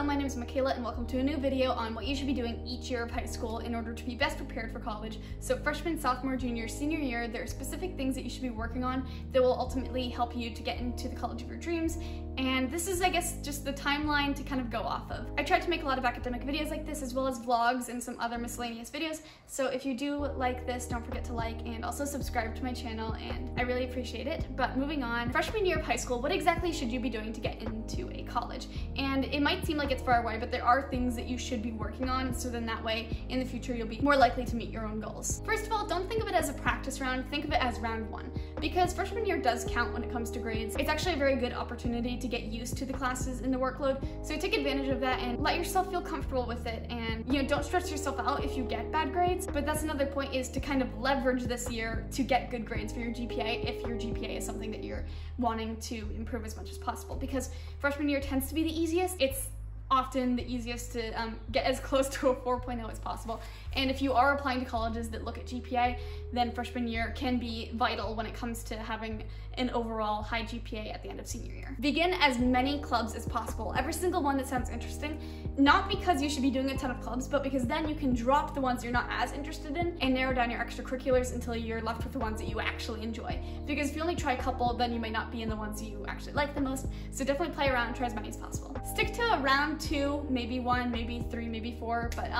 Hello, my name is Makayla and welcome to a new video on what you should be doing each year of high school in order to be best prepared for college. So freshman, sophomore, junior, senior year, there are specific things that you should be working on that will ultimately help you to get into the college of your dreams. And this is, I guess, just the timeline to kind of go off of. I tried to make a lot of academic videos like this as well as vlogs and some other miscellaneous videos. So if you do like this, don't forget to like and also subscribe to my channel, and I really appreciate it. But moving on, freshman year of high school, what exactly should you be doing to get into a college? And it might seem like it's far away, but there are things that you should be working on, so then that way in the future you'll be more likely to meet your own goals. First of all, don't think of it as a practice round, think of it as round one, because freshman year does count when it comes to grades. It's actually a very good opportunity to get used to the classes and the workload, so take advantage of that and let yourself feel comfortable with it, and don't stress yourself out if you get bad grades. But that's another point, is to kind of leverage this year to get good grades for your GPA if your GPA is something that you're wanting to improve as much as possible, because freshman year tends to be the easiest. It's often the easiest to get as close to a 4.0 as possible. And if you are applying to colleges that look at GPA, then freshman year can be vital when it comes to having an overall high GPA at the end of senior year. Begin as many clubs as possible, every single one that sounds interesting, not because you should be doing a ton of clubs, but because then you can drop the ones you're not as interested in and narrow down your extracurriculars until you're left with the ones that you actually enjoy. Because if you only try a couple, then you may not be in the ones you actually like the most. So definitely play around and try as many as possible. Stick to around 2, maybe 1, maybe 3, maybe 4, but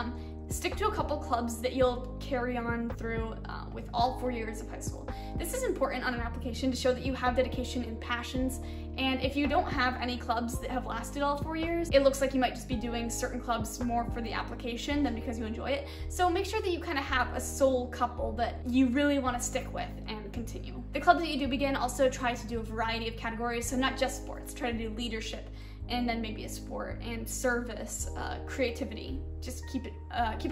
stick to a couple clubs that you'll carry on through with all 4 years of high school. This is important on an application to show that you have dedication and passions, and if you don't have any clubs that have lasted all 4 years, it looks like you might just be doing certain clubs more for the application than because you enjoy it. So make sure that you kind of have a sole couple that you really want to stick with and continue. The clubs that you do begin, also try to do a variety of categories, so not just sports. Try to do leadership, and then maybe a sport and service, creativity. Just keep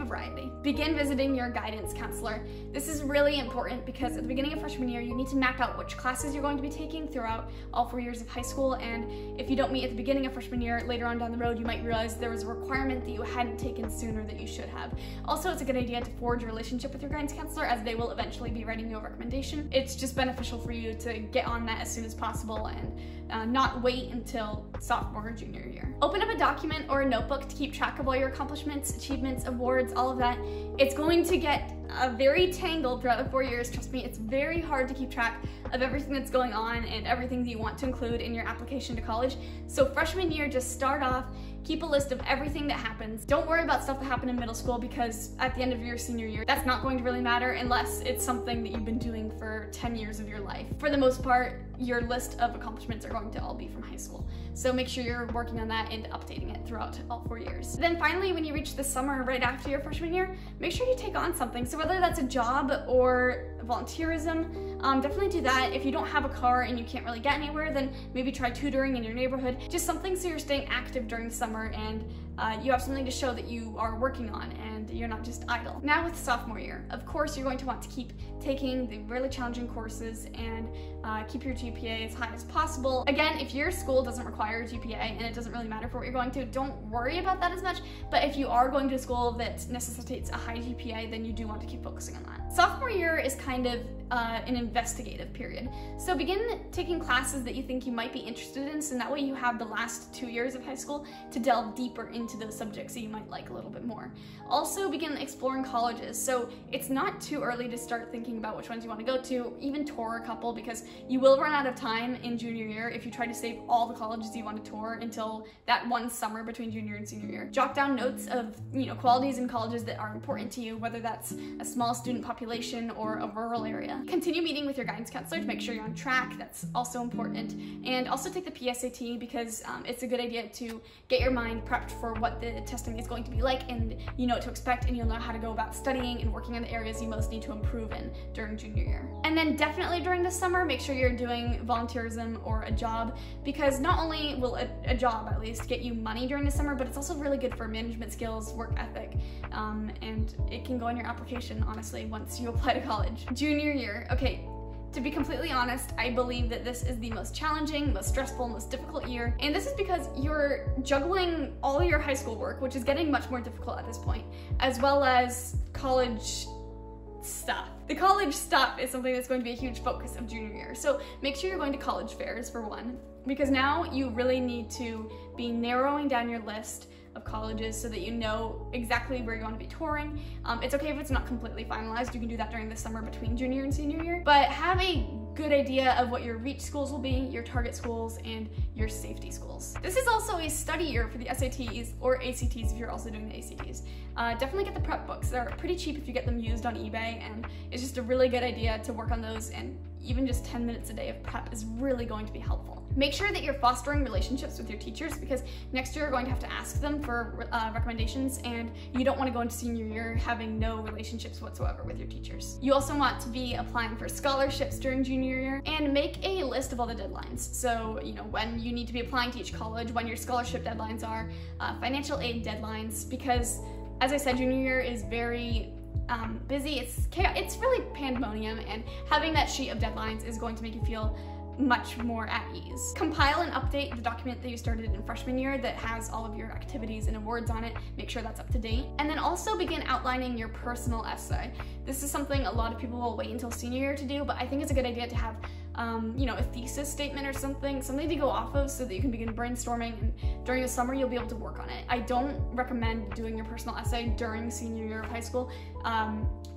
a variety. Begin visiting your guidance counselor. This is really important because at the beginning of freshman year, you need to map out which classes you're going to be taking throughout all 4 years of high school, and if you don't meet at the beginning of freshman year, later on down the road, you might realize there was a requirement that you hadn't taken sooner that you should have. Also, it's a good idea to forge a relationship with your guidance counselor, as they will eventually be writing you a recommendation. It's just beneficial for you to get on that as soon as possible and not wait until sophomore or junior year. Open up a document or a notebook to keep track of all your accomplishments, achievements, awards, all of that. It's going to get very tangled throughout the 4 years. Trust me, it's very hard to keep track of everything that's going on and everything that you want to include in your application to college. So freshman year, just start off, keep a list of everything that happens. Don't worry about stuff that happened in middle school, because at the end of your senior year, that's not going to really matter unless it's something that you've been doing for 10 years of your life. For the most part, your list of accomplishments are going to all be from high school. So make sure you're working on that and updating it throughout all 4 years. Then finally, when you reach the summer right after your freshman year, make sure you take on something. So whether that's a job or volunteerism, definitely do that. If you don't have a car and you can't really get anywhere, then maybe try tutoring in your neighborhood. Just something so you're staying active during the summer and you have something to show that you are working on and you're not just idle. Now with sophomore year, of course you're going to want to keep taking the really challenging courses and keep your GPA as high as possible. Again, if your school doesn't require a GPA and it doesn't really matter for what you're going to, don't worry about that as much. But if you are going to a school that necessitates a high GPA, then you do want to keep focusing on that. Sophomore year is kind of an investigative period. So begin taking classes that you think you might be interested in, so that way you have the last 2 years of high school to delve deeper into those subjects that you might like a little bit more. Also begin exploring colleges. So it's not too early to start thinking about which ones you want to go to, even tour a couple, because you will run out of time in junior year if you try to save all the colleges you want to tour until that one summer between junior and senior year. Jot down notes of qualities in colleges that are important to you, whether that's a small student population or a rural area. Continue meeting with your guidance counselor to make sure you're on track. That's also important. And also take the PSAT, because it's a good idea to get your mind prepped for what the testing is going to be like, and you know what to expect, and you'll know how to go about studying and working on the areas you most need to improve in during junior year. And then definitely during the summer, make sure you're doing volunteerism or a job, because not only will a job at least get you money during the summer, but it's also really good for management skills, work ethic, and it can go in your application, honestly, once you apply to college. Junior year, okay. To be completely honest, I believe that this is the most challenging, most stressful, most difficult year. And this is because you're juggling all your high school work, which is getting much more difficult at this point, as well as college stuff. The college stuff is something that's going to be a huge focus of junior year. So make sure you're going to college fairs for one, because now you really need to be narrowing down your list of colleges so that you know exactly where you want to be touring. It's okay if it's not completely finalized. You can do that during the summer between junior and senior year, but have a good idea of what your reach schools will be, your target schools, and your safety schools. This is also a study year for the SATs or ACTs if you're also doing the ACTs. Definitely get the prep books. They're pretty cheap if you get them used on eBay, and it's just a really good idea to work on those, and even just 10 minutes a day of prep is really going to be helpful. Make sure that you're fostering relationships with your teachers, because next year you're going to have to ask them for recommendations, and you don't want to go into senior year having no relationships whatsoever with your teachers. You also want to be applying for scholarships during junior year, and make a list of all the deadlines. So, you know, when you need to be applying to each college, when your scholarship deadlines are, financial aid deadlines, because as I said, junior year is very busy. It's really pandemonium, and having that sheet of deadlines is going to make you feel much more at ease. Compile and update the document that you started in freshman year that has all of your activities and awards on it. Make sure that's up to date. And then also begin outlining your personal essay. This is something a lot of people will wait until senior year to do, but I think it's a good idea to have you know, a thesis statement or something to go off of so that you can begin brainstorming, and during the summer you'll be able to work on it. I don't recommend doing your personal essay during senior year of high school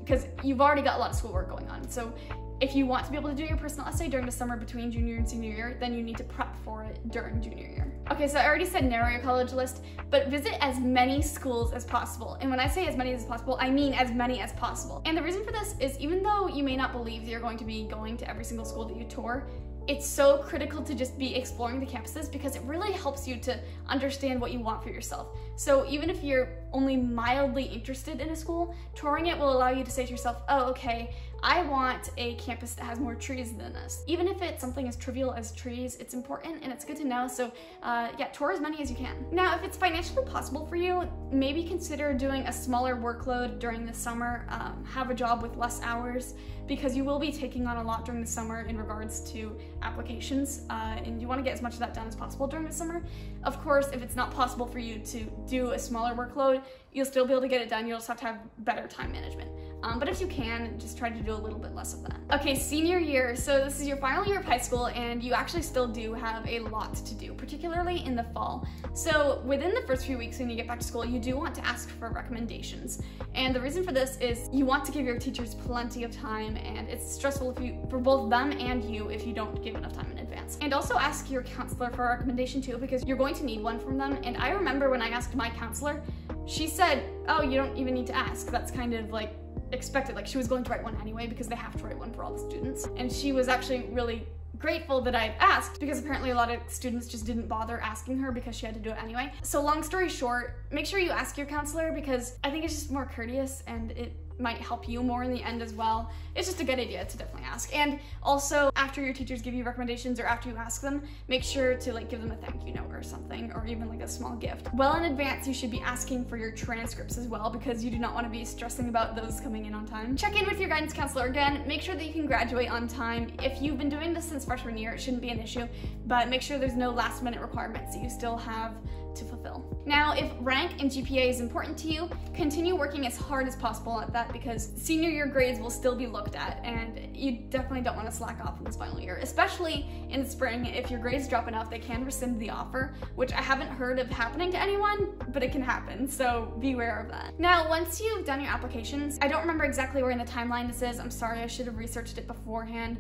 because you've already got a lot of schoolwork going on. So if you want to be able to do your personal essay during the summer between junior and senior year, then you need to prep for it during junior year. Okay, so I already said narrow your college list, but visit as many schools as possible. And when I say as many as possible, I mean as many as possible. And the reason for this is, even though you may not believe that you're going to be going to every single school that you tour, it's so critical to just be exploring the campuses, because it really helps you to understand what you want for yourself. So even if you're only mildly interested in a school, touring it will allow you to say to yourself, oh, okay, I want a campus that has more trees than this. Even if it's something as trivial as trees, it's important and it's good to know. So yeah, tour as many as you can. Now, if it's financially possible for you, maybe consider doing a smaller workload during the summer. Have a job with less hours, because you will be taking on a lot during the summer in regards to applications, and you want to get as much of that done as possible during the summer. Of course, if it's not possible for you to do a smaller workload, you'll still be able to get it done. You'll just have to have better time management. But if you can, just try to do a little bit less of that. Okay, senior year. So this is your final year of high school, and you actually still do have a lot to do, particularly in the fall. So within the first few weeks when you get back to school, you do want to ask for recommendations. And the reason for this is you want to give your teachers plenty of time, and it's stressful for both them and you if you don't give enough time in advance. And also ask your counselor for a recommendation too, because you're going to need one from them. And I remember when I asked my counselor, she said, oh, you don't even need to ask. That's kind of like expected. Like, she was going to write one anyway because they have to write one for all the students. And she was actually really grateful that I asked, because apparently a lot of students just didn't bother asking her because she had to do it anyway. So long story short, make sure you ask your counselor, because I think it's just more courteous and it might help you more in the end as well. It's just a good idea to definitely ask. And also, after your teachers give you recommendations or after you ask them, make sure to like give them a thank you note or something, or even like a small gift. Well in advance, you should be asking for your transcripts as well, because you do not want to be stressing about those coming in on time. Check in with your guidance counselor again. Make sure that you can graduate on time. If you've been doing this since freshman year, it shouldn't be an issue, but make sure there's no last minute requirements that you still have to fulfill. Now, if rank and GPA is important to you, continue working as hard as possible at that, because senior year grades will still be looked at, and you definitely don't want to slack off in this final year, especially in the spring. If your grades drop enough, they can rescind the offer, which I haven't heard of happening to anyone, but it can happen, so beware of that. Now, once you've done your applications, I don't remember exactly where in the timeline this is. I'm sorry, I should have researched it beforehand,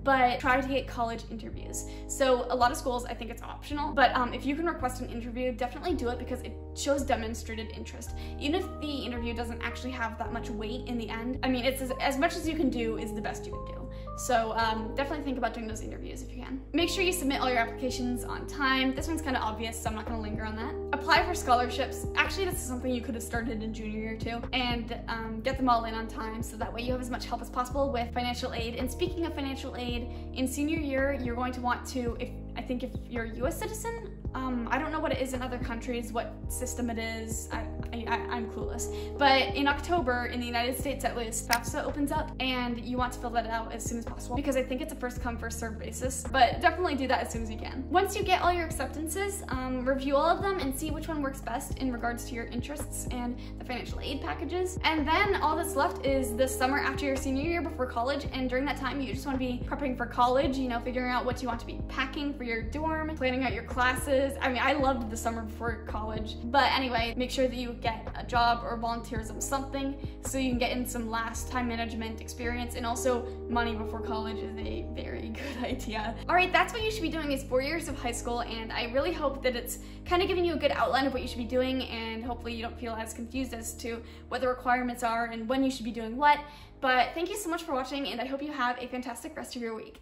but try to get college interviews. So a lot of schools, I think it's optional, but if you can request an interview, definitely do it, because it shows demonstrated interest. Even if the interview doesn't actually have that much weight in the end, I mean, it's as much as you can do is the best you can do. So definitely think about doing those interviews if you can. Make sure you submit all your applications on time. This one's kind of obvious, so I'm not gonna linger on that. Apply for scholarships. Actually, this is something you could have started in junior year too, and get them all in on time, so that way you have as much help as possible with financial aid. And speaking of financial aid, in senior year, you're going to want to, I think if you're a US citizen, I don't know what it is in other countries, what system it is, I'm clueless. But in October, in the United States at least, FAFSA opens up, and you want to fill that out as soon as possible, because I think it's a first come, first served basis, but definitely do that as soon as you can. Once you get all your acceptances, review all of them and see which one works best in regards to your interests and the financial aid packages. And then all that's left is the summer after your senior year before college, and during that time, you just want to be prepping for college, you know, figuring out what you want to be packing for your dorm, planning out your classes, because I mean, I loved the summer before college. But anyway, make sure that you get a job or volunteerism something so you can get in some last time management experience, and also money before college is a very good idea. All right, that's what you should be doing is 4 years of high school, and I really hope that it's kind of giving you a good outline of what you should be doing, and hopefully you don't feel as confused as to what the requirements are and when you should be doing what. But thank you so much for watching, and I hope you have a fantastic rest of your week.